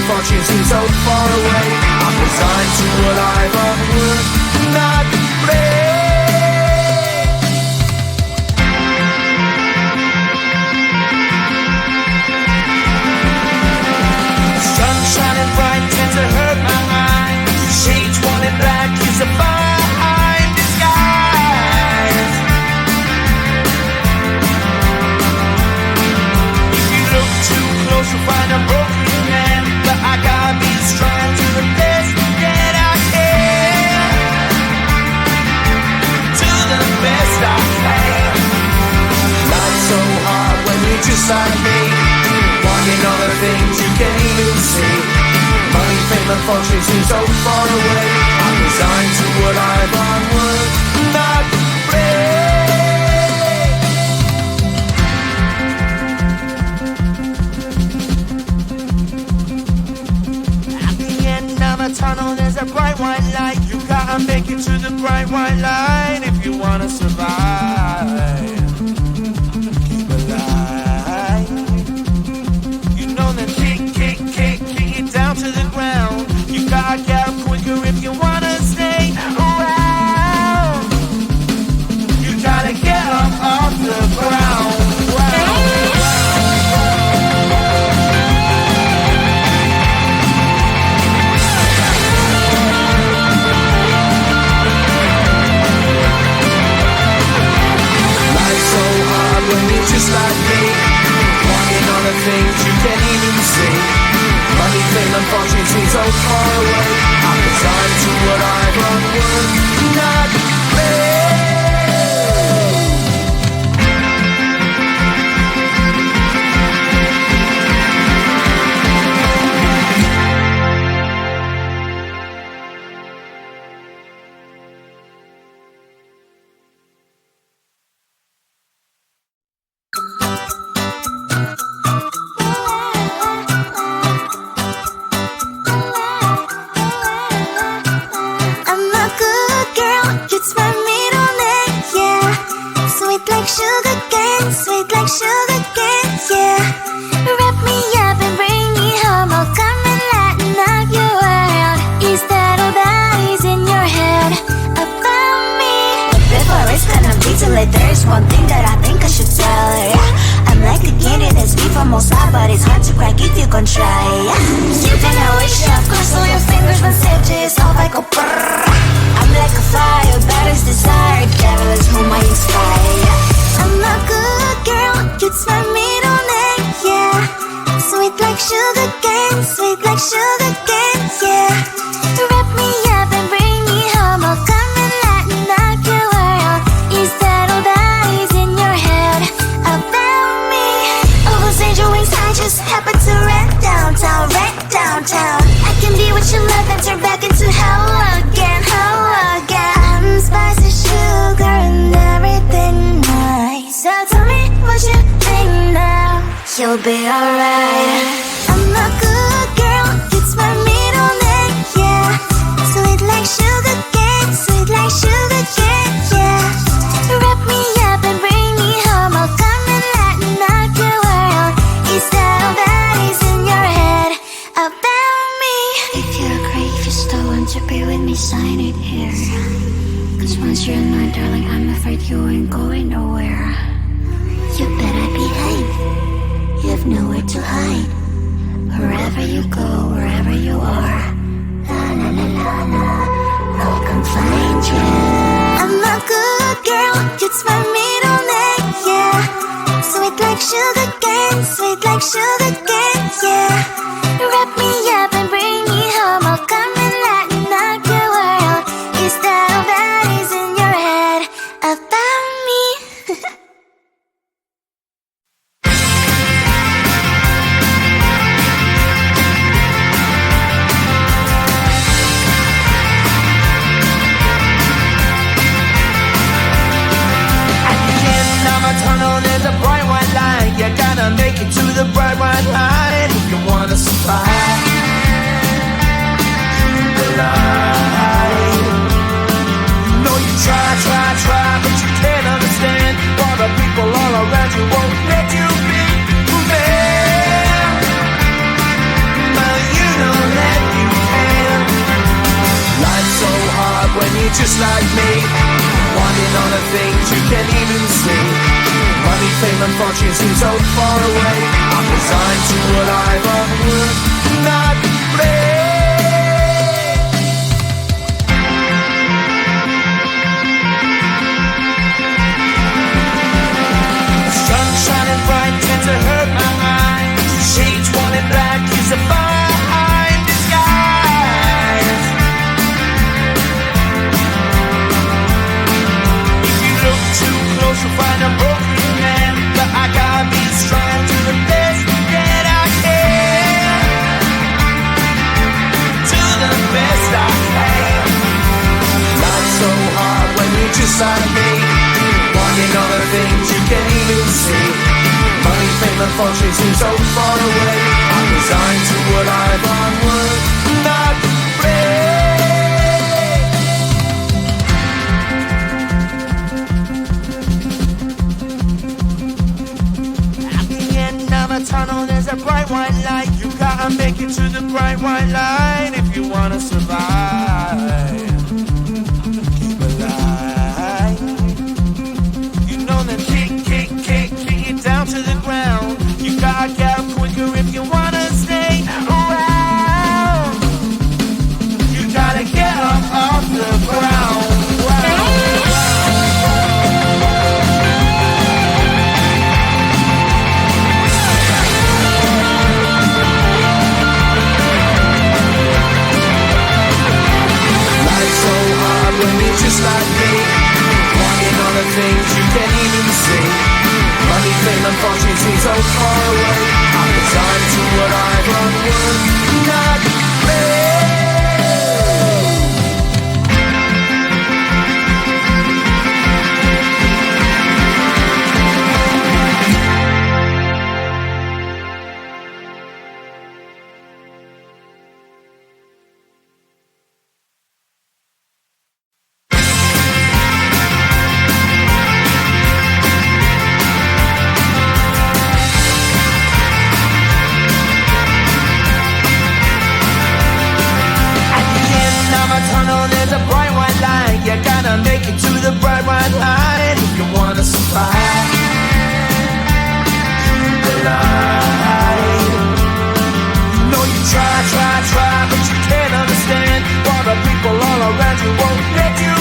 and fortune seem so far away. I'm resigned to what I've unworked, not brave. Sun shining bright tends to hurt my mind. Shades worn in black is a fine disguise. If you look too close you'll find a broken man, but I gotta be strong to the best that I can. To the best I can. Life's so hard when you're just like me, wanting all the things you can't even see. Money, fame and fortune seem so far away. I'm resigned to what I've unworked, not brave. At the end of a tunnel there's a bright white light. You gotta make it to the bright white light if you wanna survive. Keep alive. You know that kick down to the ground. You gotta get up quicker if you wanna stay around. You gotta get up off the ground. Life's so hard when you're just like me, wanting all the things you can't even see. Money, fame and fortune seem so far away. I'm resigned to what I've unworked, not brave. There's one thing that I think I should tell her, yeah. I'm like a candy that's sweet from outside, but it's hard to crack if you can try, yeah. You can wish, of course, all your fingers when saved is off, I go brrrr. I'm like a fire, that is desire, devil is whom I inspire, yeah. I'm a good girl, it's my middle name, yeah. Sweet like sugar cane, yeah. Wrap me up and bring me home, I'll come and lighten up your world. Is that all that is in your head about me? Overstage your wings, I just happen to rent downtown. I can be what you love and turn back into hell again. I'm spicy sugar and everything nice. So tell me what you think now. You'll be alright. I'm a good girl, it's my middle name, yeah. Sweet like sugar cane, yeah. Wrap me up and bring me home, I'll come and lighten up your world. Is that all that is in your head about me? If you're great, if you still want to be with me, sign it here. Cause once you're not, darling, I'm afraid you ain't going nowhere. You better behave, you have nowhere to hide. Wherever you go, wherever you are, la la la la la, I'll come find you. I'm a good girl, it's my middle name, yeah. Sweet like sugar cane, yeah. Wrap me up and bring me home, I'll come and lighten up your world. Is that all that is in your head about me? Tunnel, there's a bright white line. You gotta make it to the bright white line if you wanna survive. you're just like me, wanting all the things you can't even see. Money, fame and fortune seem so far away. I'm resigned to what I've unworked, not play. Sun shining bright tends to hurt my eyes. Shades worn in black is a fine disguise. If you look too close, you'll find a broken man. But I gotta be strong to the best that I can. To the best I can. Life's so hard when you're just like me, wanting all the things you can't even see. Money, fame and fortune seem so far away. I'm resigned to what I've unworked, not play. At the end of a tunnel there's a bright white light. You gotta make it to the bright white light if you wanna survive. Keep alive. You know the kick down to the ground. You gotta get up quicker if you wanna stay around. You gotta get up off the ground. Life's so hard when you're just like me, wanting all the things you can't even see. Money, fame and fortune seem so far away. I'm resigned to what I've unworked, not play. There's a bright white light. You gotta make it to the bright white light if you wanna survive. Keep alive. You know you try, but you can't understand why the people all around you won't let you